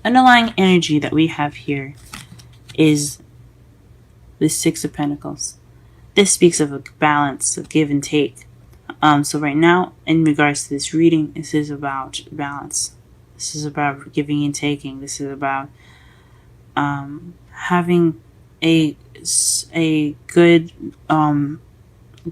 underlying energy that we have here is the Six of Pentacles. This speaks of a balance, of give and take. So right now, in regards to this reading, this is about balance. This is about giving and taking. This is about having a good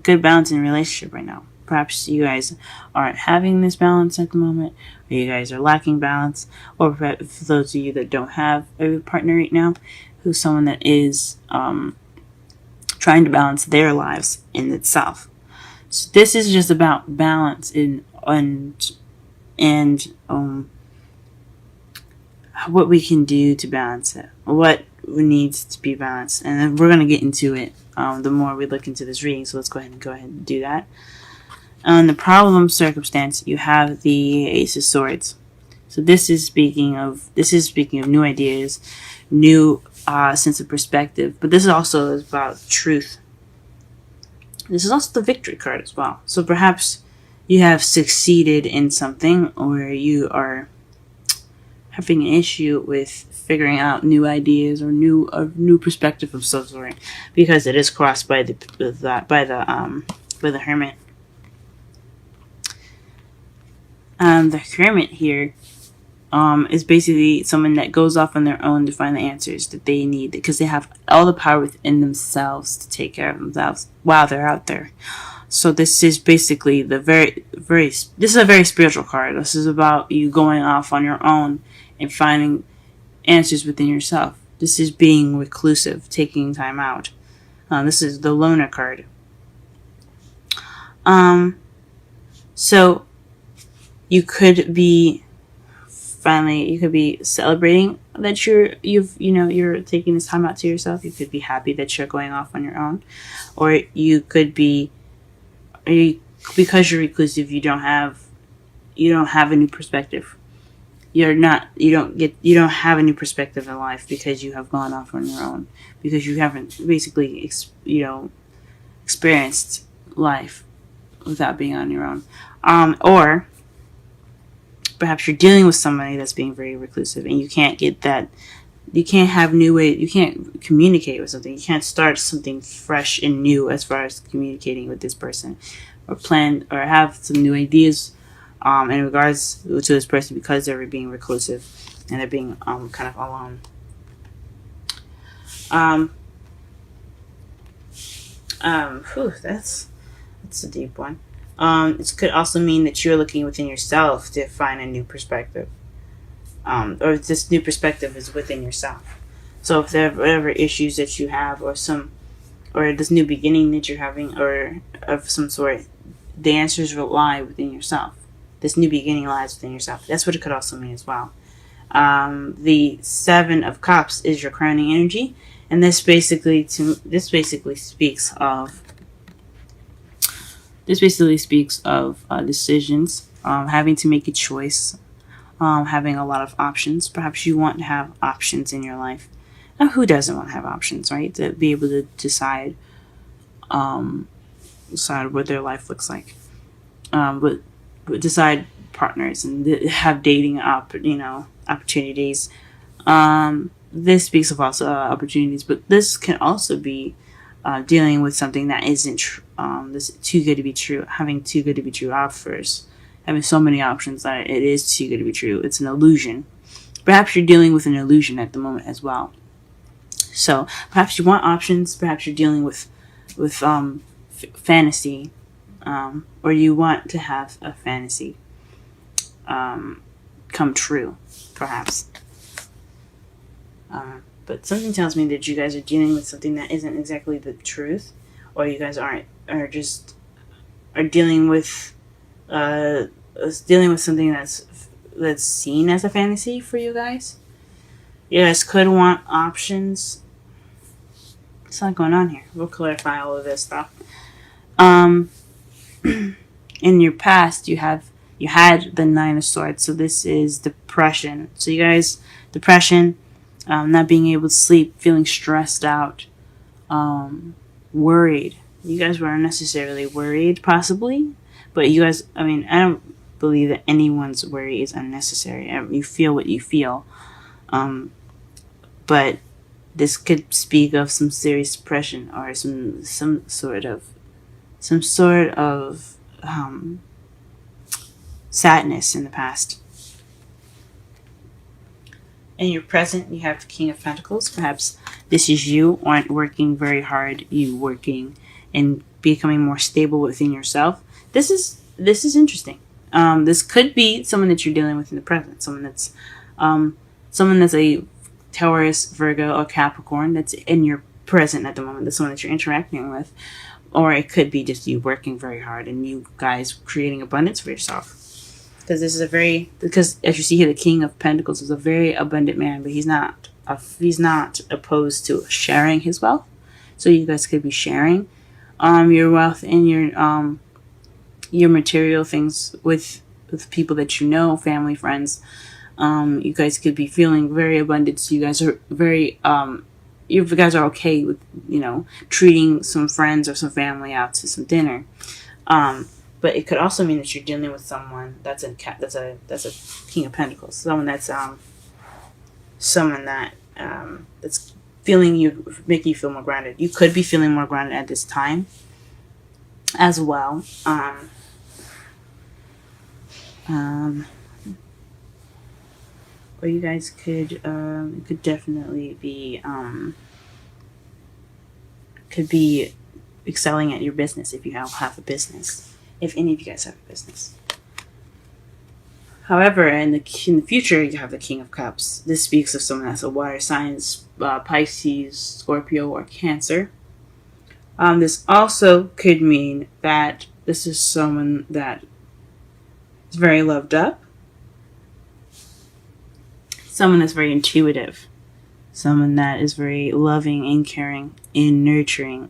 good balance in relationship right now. Perhaps you guys aren't having this balance at the moment, or you guys are lacking balance, or for those of you that don't have a partner right now, who's someone that is trying to balance their lives in itself. So this is just about balance and what we can do to balance it, what needs to be balanced, and then we're going to get into it the more we look into this reading. So let's go ahead and do that. On the problem circumstance, you have the Ace of Swords. So this is speaking of new ideas, new sense of perspective, but this is also about truth. This is also the victory card as well. So perhaps you have succeeded in something, or you are having an issue with figuring out new ideas or new perspective of some sort, because it is crossed by the Hermit. The Hermit here is basically someone that goes off on their own to find the answers that they need, because they have all the power within themselves to take care of themselves while they're out there. So this is basically this is a very spiritual card. This is about you going off on your own and finding answers within yourself. This is being reclusive, taking time out. This is the Loner card. So you could be celebrating that you're taking this time out to yourself. You could be happy that you're going off on your own, or you could be, because you're reclusive, you don't have a new perspective. You don't have a new perspective in life because you have gone off on your own, because you haven't basically experienced life without being on your own. Or perhaps you're dealing with somebody that's being very reclusive, and you can't communicate with something. You can't start something fresh and new as far as communicating with this person, or plan or have some new ideas in regards to this person, because they're being reclusive and they're being kind of alone. That's a deep one. It could also mean that you're looking within yourself to find a new perspective, or this new perspective is within yourself. So if there are whatever issues that you have, or this new beginning that you're having, or of some sort, the answers will lie within yourself. This new beginning lies within yourself. That's what it could also mean as well. The Seven of Cups is your crowning energy, and this basically speaks of decisions, having to make a choice, having a lot of options. Perhaps you want to have options in your life. Now, who doesn't want to have options, right? To be able to decide what their life looks like. But decide partners and have dating opportunities. This speaks of also opportunities, but this can also be dealing with something that isn't this too good to be true, having too good to be true offers, having so many options that it is too good to be true. It's an illusion. Perhaps you're dealing with an illusion at the moment as well. So perhaps you want options. Perhaps you're dealing with fantasy, or you want to have a fantasy come true, perhaps. But something tells me that you guys are dealing with something that isn't exactly the truth, or you guys are dealing with something that's seen as a fantasy for you guys. You guys could want options. What's not going on here? We'll clarify all of this stuff. In your past, you had the Nine of Swords, so this is depression. So you guys, depression, not being able to sleep, feeling stressed out, worried. You guys were unnecessarily worried, possibly, but you guys, I don't believe that anyone's worry is unnecessary. You feel what you feel. But this could speak of some serious depression or some sort of sadness in the past. In your present, you have the King of Pentacles. Perhaps this is you aren't working very hard. You working and becoming more stable within yourself. This is interesting. This could be someone that you're dealing with in the present. Someone that's a Taurus, Virgo, or Capricorn that's in your present at the moment. That's someone that you're interacting with. Or it could be just you working very hard and you guys creating abundance for yourself. Because as you see here, the King of Pentacles is a very abundant man, but he's not opposed to sharing his wealth. So you guys could be sharing your wealth and your material things with people that you know, family, friends. You guys could be feeling very abundant. So you guys are very you guys are okay with treating some friends or some family out to some dinner. But it could also mean that you're dealing with someone that's a King of Pentacles, someone that's making you feel more grounded. You could be feeling more grounded at this time as well. Or you guys could definitely be excelling at your business if you have a business. If any of you guys have a business. However, in the future, you have the King of Cups. This speaks of someone that's a water sign, Pisces, Scorpio, or Cancer. This also could mean that this is someone that is very loved up. Someone that's very intuitive. Someone that is very loving and caring and nurturing.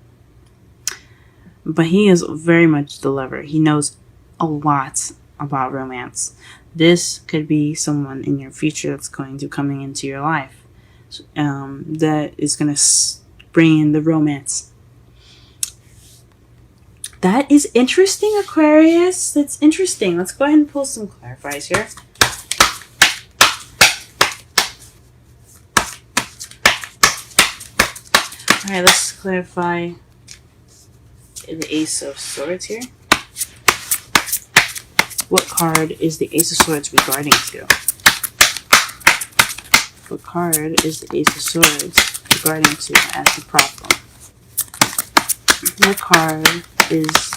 But he is very much the lover. He knows a lot about romance. This could be someone in your future that's going to coming into your life. That is going to bring in the romance. That is interesting, Aquarius. That's interesting. Let's go ahead and pull some clarifiers here. Alright, let's clarify the Ace of Swords here. What card is the Ace of Swords regarding to? What card is the Ace of Swords regarding to as the problem? What card is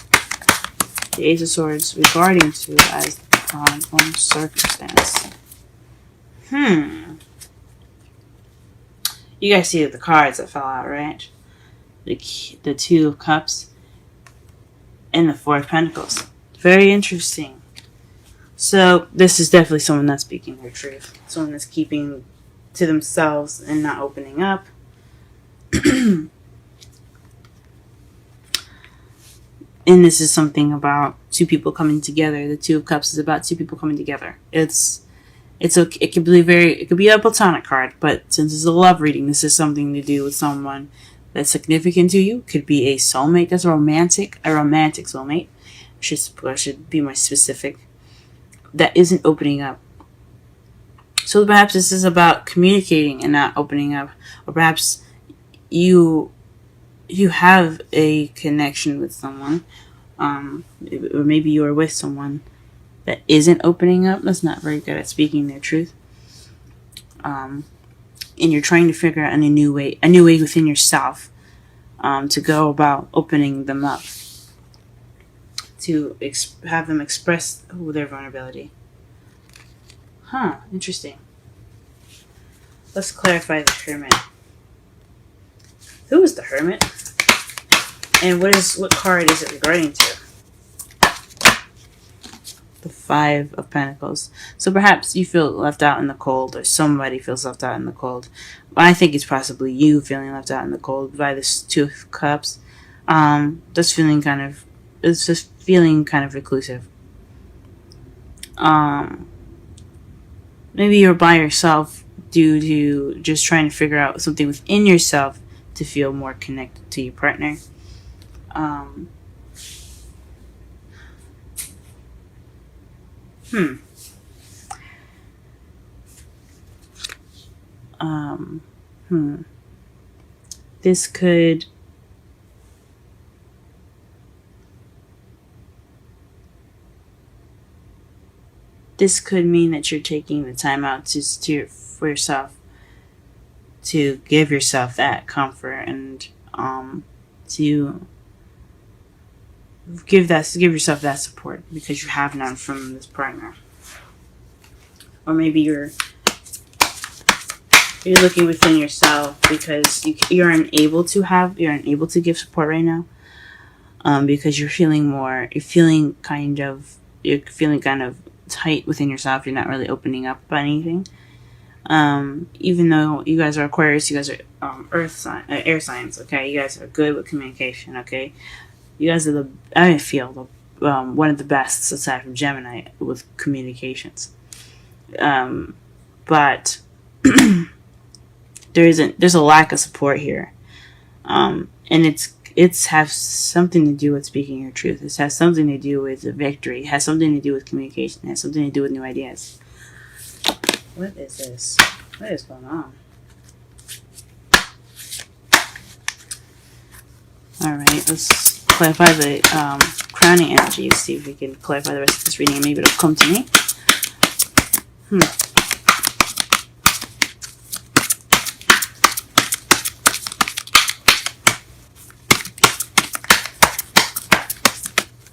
the Ace of Swords regarding to as the problem circumstance? You guys see the cards that fell out, right? The Two of Cups and the Four of Pentacles. Very interesting. So this is definitely someone that's speaking their truth. Someone that's keeping to themselves and not opening up. And this is something about two people coming together. The Two of Cups is about two people coming together. It could be a platonic card, but since it's a love reading, this is something to do with someone that's significant to you. Could be a soulmate that's a romantic soulmate. Should be more specific. That isn't opening up. So perhaps this is about communicating and not opening up, or perhaps you have a connection with someone, or maybe you are with someone that isn't opening up, that's not very good at speaking their truth. And you're trying to figure out a new way within yourself to go about opening them up, to have them express their vulnerability. Interesting. Let's clarify the Hermit. Who is the Hermit? And what card is it regarding to? The Five of Pentacles. So perhaps you feel left out in the cold, or somebody feels left out in the cold. I think it's possibly you feeling left out in the cold by this Two of Cups. It's just feeling kind of reclusive. Maybe you're by yourself due to just trying to figure out something within yourself to feel more connected to your partner. Um, this could mean that you're taking the time out for yourself, to give yourself that comfort, and to give yourself that support, because you have none from this partner. Or maybe you're looking within yourself because you're unable to give support right now, because you're feeling kind of tight within yourself. You're not really opening up about anything. Even though you guys are Aquarius, you guys are air signs. Okay, you guys are good with communication. Okay, you guys are one of the best aside from Gemini with communications. But there's a lack of support here, and it's has something to do with speaking your truth. It has something to do with the victory. It has something to do with communication. It has something to do with new ideas. What is this? What is going on? Alright, let's clarify the crowning energy. See if we can clarify the rest of this reading, and maybe it'll come to me.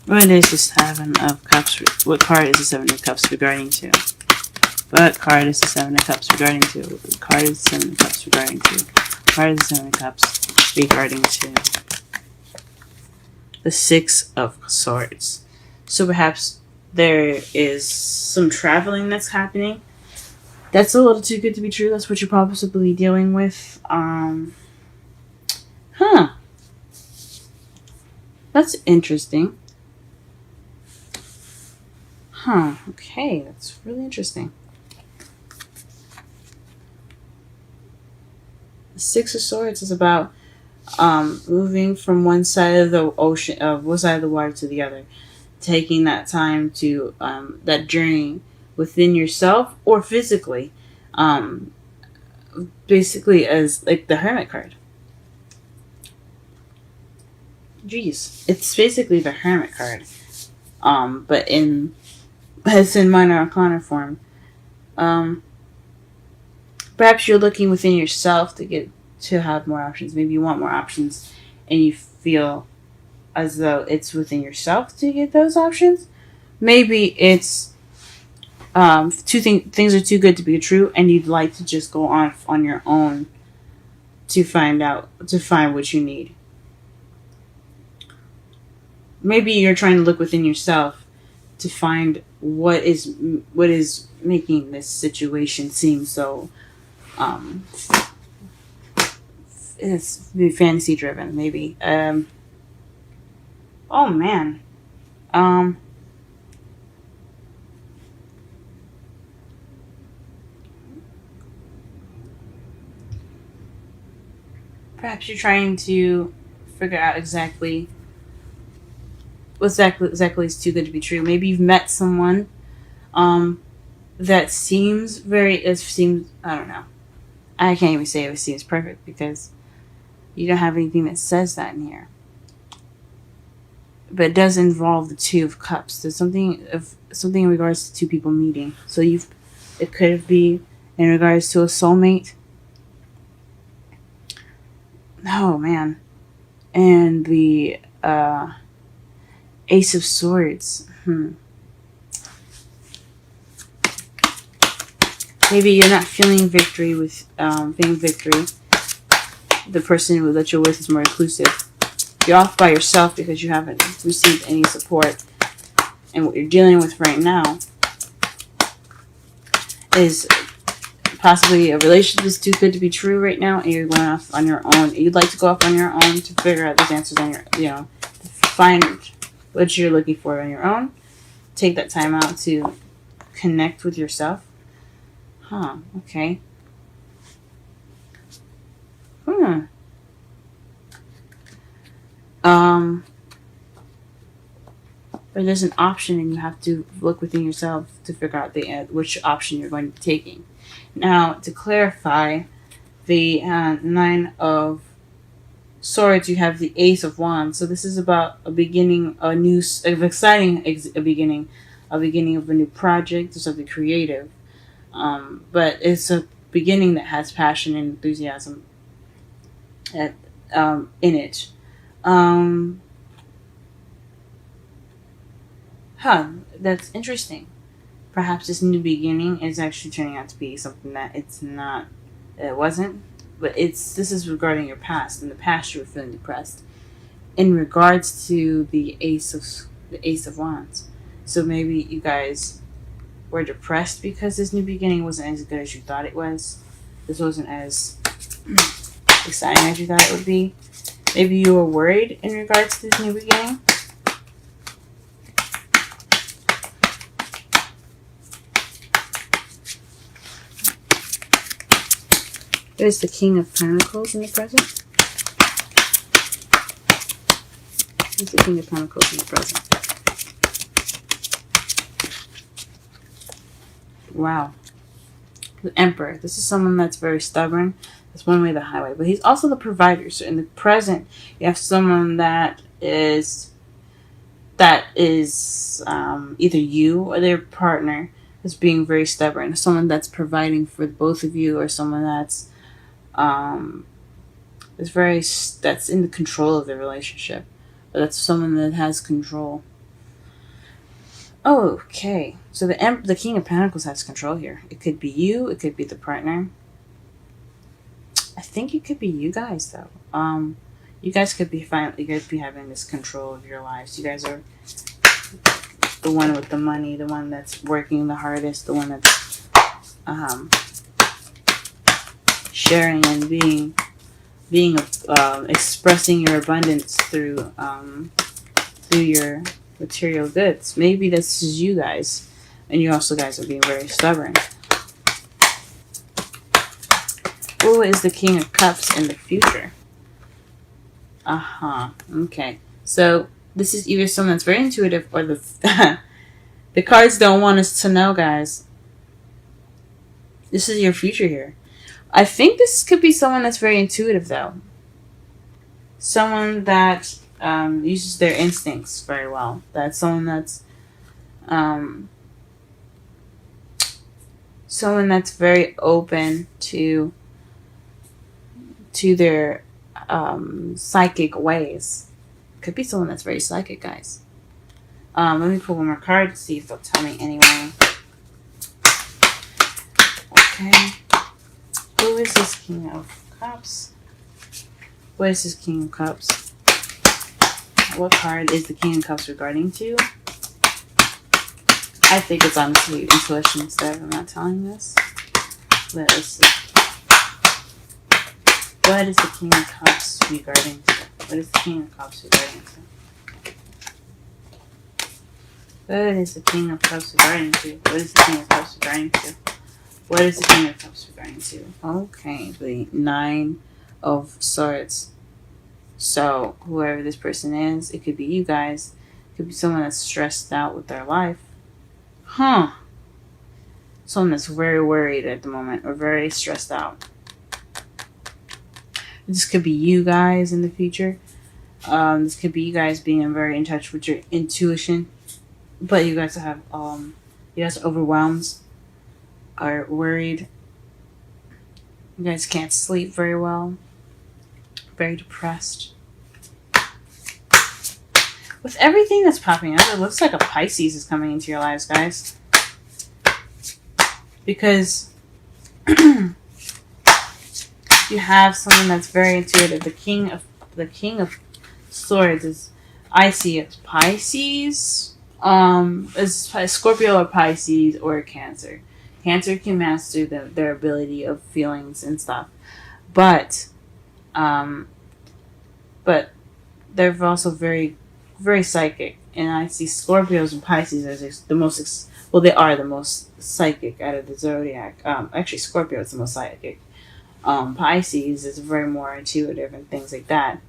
What is the Seven of Cups? What card is the Seven of Cups regarding to? What card is the Seven of Cups regarding to? What card is the Seven of Cups regarding to? What card is the Seven of Cups regarding to? The Six of Swords. So perhaps there is some traveling that's happening. That's a little too good to be true. That's what you're possibly dealing with. That's interesting. Okay, that's really interesting. The Six of Swords is about moving from one side of the ocean, one side of the water to the other, taking that time to that journey within yourself or physically, basically as like the Hermit card. Jeez, it's basically the Hermit card, but it's in minor arcana form. Perhaps you're looking within yourself to have more options. Maybe you want more options, and you feel as though it's within yourself to get those options. Maybe it's things are too good to be true, and you'd like to just go on your own to find what you need. Maybe you're trying to look within yourself to find what is making this situation seem so it's fantasy driven, maybe. Oh man. Perhaps you're trying to figure out exactly what exactly is too good to be true. Maybe you've met someone that seems I don't know. I can't even say it seems perfect because you don't have anything that says that in here. But it does involve the Two of Cups. There's something in regards to two people meeting. So it could be in regards to a soulmate. Oh man. And the Ace of Swords. Maybe you're not feeling victory with being victory. The person that you're with is more inclusive. You're off by yourself because you haven't received any support. And what you're dealing with right now is possibly a relationship that's too good to be true right now, and you're going off on your own. You'd like to go off on your own to figure out those answers on to find what you're looking for on your own. Take that time out to connect with yourself. Okay. Or there's an option, and you have to look within yourself to figure out which option you're going to be taking. Now, to clarify, the Nine of Swords, you have the Ace of Wands. So this is about a beginning, a beginning, of a new project or something creative. But it's a beginning that has passion and enthusiasm in it. Um, that's interesting. Perhaps this new beginning is actually turning out to be something that it wasn't. But this is regarding your past. In the past, you were feeling depressed. In regards to the Ace of Wands, so maybe you guys were depressed because this new beginning wasn't as good as you thought it was. This wasn't as exciting as you thought it would be. Maybe you were worried in regards to this new beginning. There's the King of Pentacles in the present. There's the King of Pentacles in the present. Wow. The Emperor. This is someone that's very stubborn. That's one way the highway. But he's also the provider. So in the present, you have someone that is either you or their partner is being very stubborn. Someone that's providing for both of you, or someone that's that's in the control of the relationship. But that's someone that has control. Oh, okay. So the King of Pentacles has control here. It could be you. It could be the partner. I think it could be you guys, though. You guys could be having this control of your lives. You guys are the one with the money, the one that's working the hardest, the one that's sharing and being expressing your abundance through your material goods. Maybe this is you guys, and you also guys are being very stubborn. Who is the King of Cups in the future? Okay. So this is either someone that's very intuitive, or the cards don't want us to know, guys. This is your future here. I think this could be someone that's very intuitive, though. Someone that uses their instincts very well. That's someone that's very open to their psychic ways. Could be someone that's very psychic, guys. Let me pull one more card to see if they'll tell me anyway. Okay. Who is this King of Cups? What is this King of Cups? What card is the King of Cups regarding to? I think it's honestly intuition instead. I'm not telling this. Let us see. What is the King of Cups regarding to? What is the King of Cups regarding to? What is the King of Cups regarding to? What is the King of Cups regarding to? What is the King of Cups regarding to? Okay, the Nine of Swords. So, whoever this person is, it could be you guys. It could be someone that's stressed out with their life. Someone that's very worried at the moment, or very stressed out. This could be you guys in the future. This could be you guys being very in touch with your intuition. But you guys have, you guys are overwhelmed, are worried. You guys can't sleep very well. Very depressed. With everything that's popping up, it looks like a Pisces is coming into your lives, guys. Because you have someone that's very intuitive. The King of Swords is, I see it, Pisces. Is Scorpio or Pisces or Cancer. Cancer can master their ability of feelings and stuff, but they're also very, very psychic. And I see Scorpios and Pisces as the most. They are the most psychic out of the zodiac. Actually, Scorpio is the most psychic. Pisces is very more intuitive and things like that.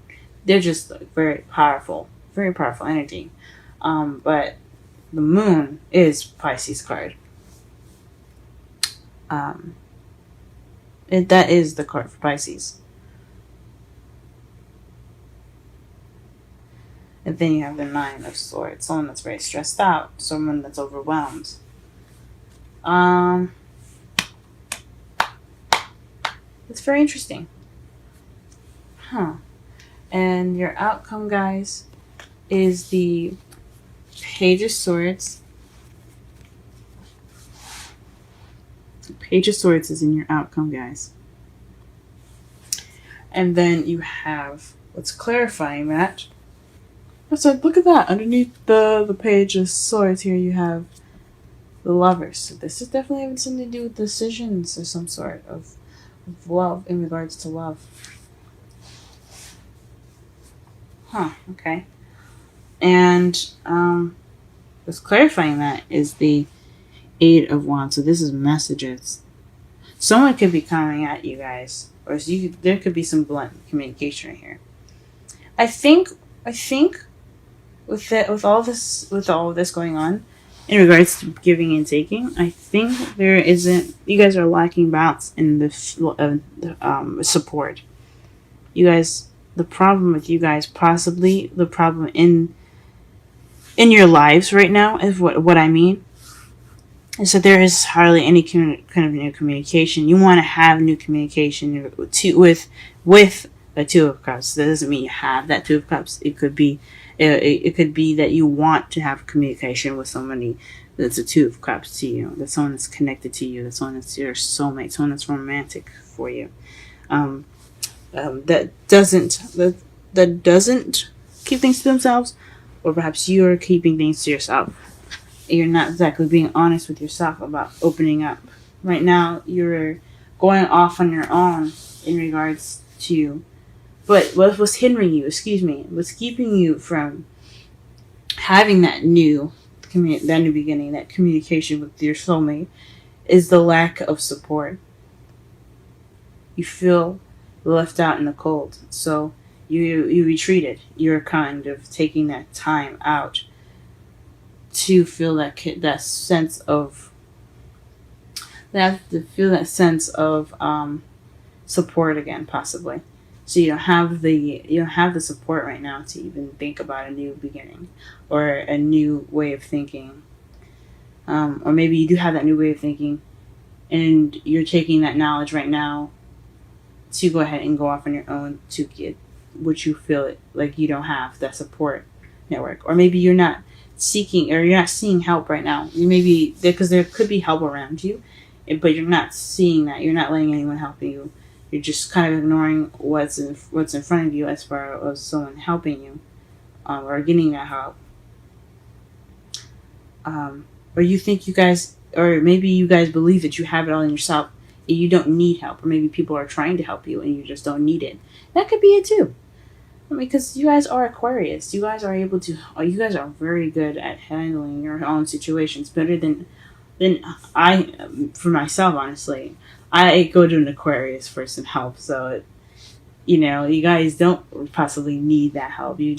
They're just very powerful energy. But the Moon is Pisces card. That is the card for Pisces. And then you have the Nine of Swords. Someone that's very stressed out. Someone that's overwhelmed. It's very interesting. Huh. And your outcome, guys, is the Page of Swords. The Page of Swords is in your outcome, guys. And then you have, what's clarifying that. So look at that. Underneath the Page of Swords here, you have the Lovers. So this is definitely having something to do with decisions or some sort of love, in regards to love. Huh, okay. And what's clarifying that is the Eight of Wands. So this is messages. Someone could be coming at you guys, or there could be some blunt communication right here. I think with all of this going on, in regards to giving and taking, I think you guys are lacking balance in the support. You guys, the problem with you guys, possibly the problem in your lives right now, is what I mean, is that there is hardly any kind of new communication. You want to have new communication with the Two of Cups. That doesn't mean you have that Two of Cups. It could be that you want to have communication with somebody that's a Two of Cups to you. That's someone that's connected to you. That's someone that's your soulmate. Someone that's romantic for you. That doesn't keep things to themselves, or perhaps you're keeping things to yourself. You're not exactly being honest with yourself about opening up. Right now, you're going off on your own in regards to. But what was hindering you, what's keeping you from having that new beginning, that communication with your soulmate, is the lack of support. You feel left out in the cold, so you retreated. You're kind of taking that time out to feel that sense of support again, possibly. So you don't have the support right now to even think about a new beginning or a new way of thinking. Or maybe you do have that new way of thinking, and you're taking that knowledge right now to go ahead and go off on your own to get what you feel like you don't have, that support network. Or maybe you're not seeking, or you're not seeing help right now. You maybe because there could be help around you, but you're not seeing that. You're not letting anyone help you. You're just kind of ignoring what's in front of you as far as someone helping you, or getting that help. Or you think you guys, or maybe you guys believe that you have it all in yourself and you don't need help, or maybe people are trying to help you and you just don't need it. That could be it too. I mean, because you guys are Aquarius. You guys are very good at handling your own situations, better than I, for myself, honestly. I go to an Aquarius for some help, so you guys don't possibly need that help. You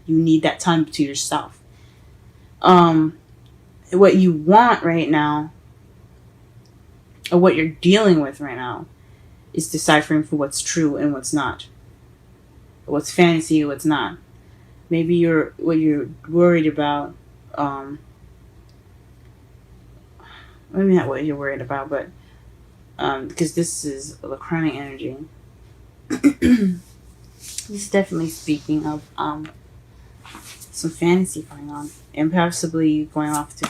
need that time to yourself. What you want right now, or what you're dealing with right now, is deciphering for what's true and what's not. What's fantasy, what's not. Maybe what you're worried about. Maybe not what you're worried about, but because this is the crowning energy. This is definitely speaking of some fantasy going on, and possibly going off to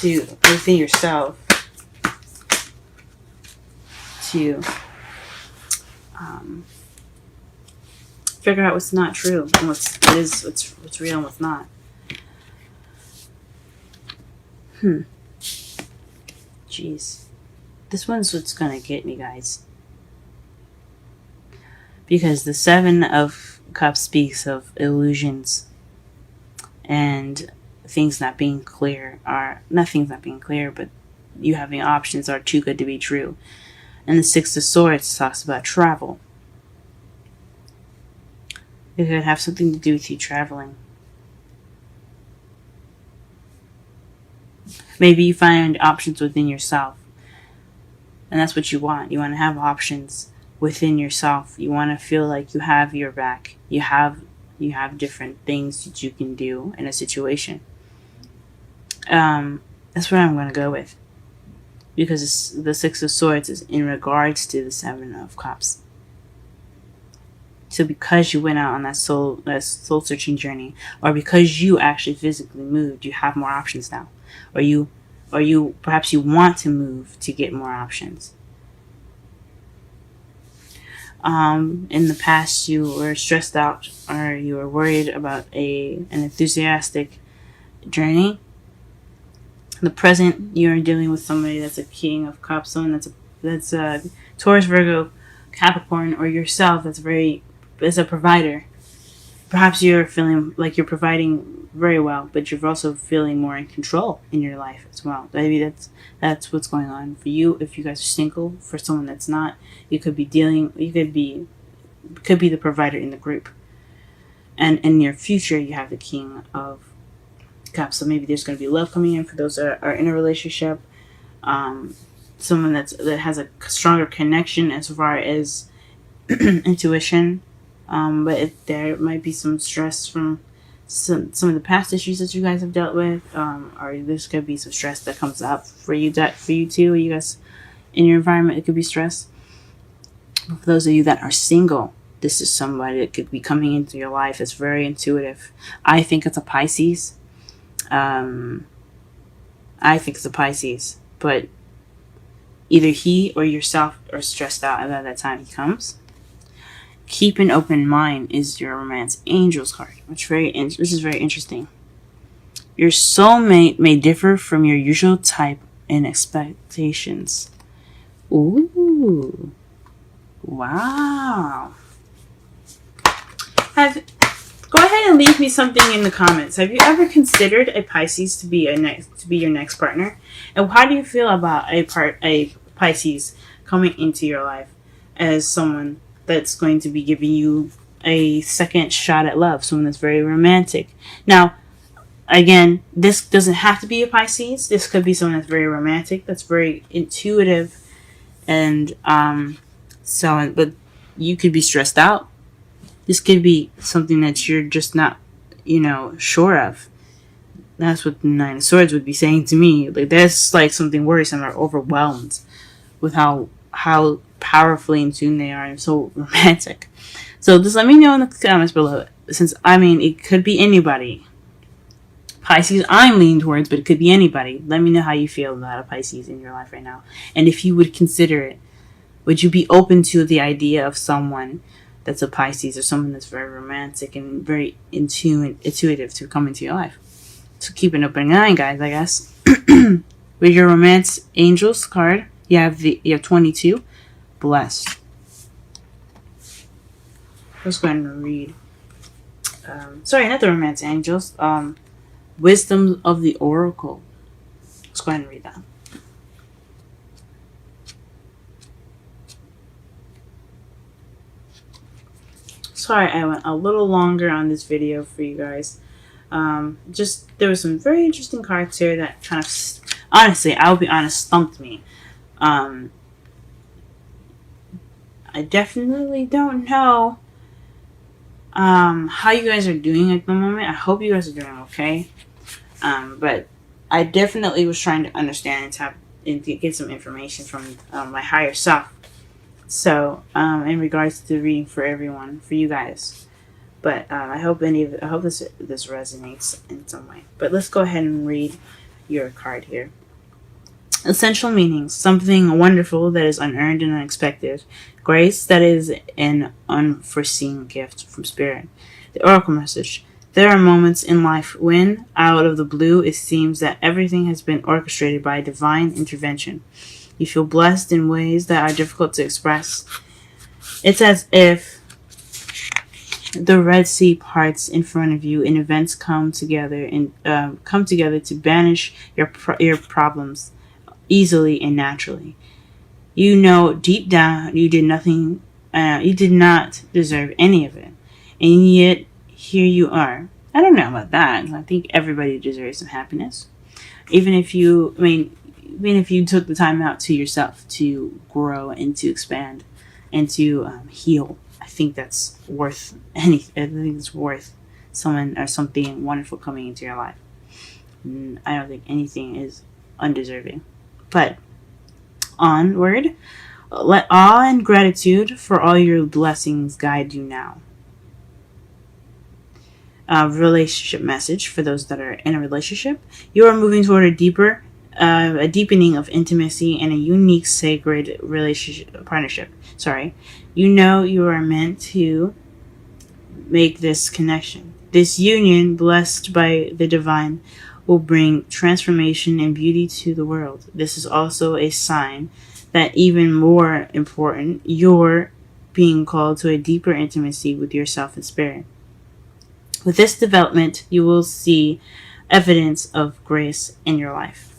within yourself to figure out what's not true and what's real and what's not. Jeez. This one's what's gonna get me, guys. Because the Seven of Cups speaks of illusions and things not being clear, nothing's not being clear, but you having options are too good to be true. And the Six of Swords talks about travel. It could have something to do with you traveling. Maybe you find options within yourself. And that's what you want. You want to have options within yourself. You want to feel like you have your back. You have different things that you can do in a situation. That's what I'm going to go with. Because the Six of Swords is in regards to the Seven of Cups. So because you went out on that soul searching journey, or because you actually physically moved, you have more options now. Or perhaps you want to move to get more options. In the past, you were stressed out, or you were worried about an enthusiastic journey. In the present, you're dealing with somebody that's a King of Cups, someone that's a Taurus, Virgo, Capricorn, or yourself that's a provider. Perhaps you're feeling like you're providing very well, but you're also feeling more in control in your life as well. Maybe that's what's going on for you. If you guys are single, for someone that's not, you could be the provider in the group. And in your future, you have the King of Cups. So maybe there's going to be love coming in for those that are in a relationship. Someone that has a stronger connection as far as intuition. But there might be some stress from some of the past issues that you guys have dealt with, or there's could be some stress that comes up for you too. You guys in your environment, it could be stress. For those of you that are single, this is somebody that could be coming into your life that's very intuitive. I think it's a Pisces. But either he or yourself are stressed out at that time he comes. Keep an open mind is your romance angels card, which this is very interesting. Your soulmate may differ from your usual type and expectations. Ooh, wow. Go ahead and leave me something in the comments. Have you ever considered a Pisces to be your next partner? And how do you feel about a Pisces coming into your life as someone that's going to be giving you a second shot at love, someone that's very romantic? Now, again, this doesn't have to be a Pisces. This could be someone that's very romantic, that's very intuitive, and but you could be stressed out. This could be something that you're just not, sure of. That's what the Nine of Swords would be saying to me. Like, that's like something worrisome, or overwhelmed with how powerfully in tune they are and so romantic. So just let me know in the comments below. Since, it could be anybody. Pisces, I'm leaning towards, but it could be anybody. Let me know how you feel about a Pisces in your life right now. And if you would consider it, would you be open to the idea of someone that's a Pisces, or someone that's very romantic and very intuitive to come into your life? So keep an open eye, guys, I guess. With your romance angels card, you have 22. Blessed. Let's go ahead and read. Sorry, not the romance angels. Wisdom of the Oracle. Let's go ahead and read that. Sorry, I went a little longer on this video for you guys. There were some very interesting cards here that kind of, honestly, I'll be honest, stumped me. I definitely don't know how you guys are doing at the moment. I hope you guys are doing okay. But I definitely was trying to understand and to get some information from my higher self. So, in regards to the reading for everyone, for you guys. But I hope this resonates in some way. But let's go ahead and read your card here. Essential meanings: something wonderful that is unearned and unexpected. Grace that is an unforeseen gift from Spirit. The Oracle message: there are moments in life when, out of the blue, it seems that everything has been orchestrated by divine intervention. You feel blessed in ways that are difficult to express. It's as if the Red Sea parts in front of you, and events come together to banish your problems easily and naturally. You know deep down you did nothing. You did not deserve any of it, and yet here you are. I don't know about that. I think everybody deserves some happiness, even if even if you took the time out to yourself to grow and to expand and to heal, I think that's worth anything. I think it's worth someone or something wonderful coming into your life. I don't think anything is undeserving. But onward, let awe and gratitude for all your blessings guide you now. Relationship message for those that are in a relationship. You are moving toward a deepening of intimacy and a unique sacred partnership. You know you are meant to make this connection. This union, blessed by the divine, will bring transformation and beauty to the world. This is also a sign that, even more important, you're being called to a deeper intimacy with yourself and spirit. With this development, you will see evidence of grace in your life.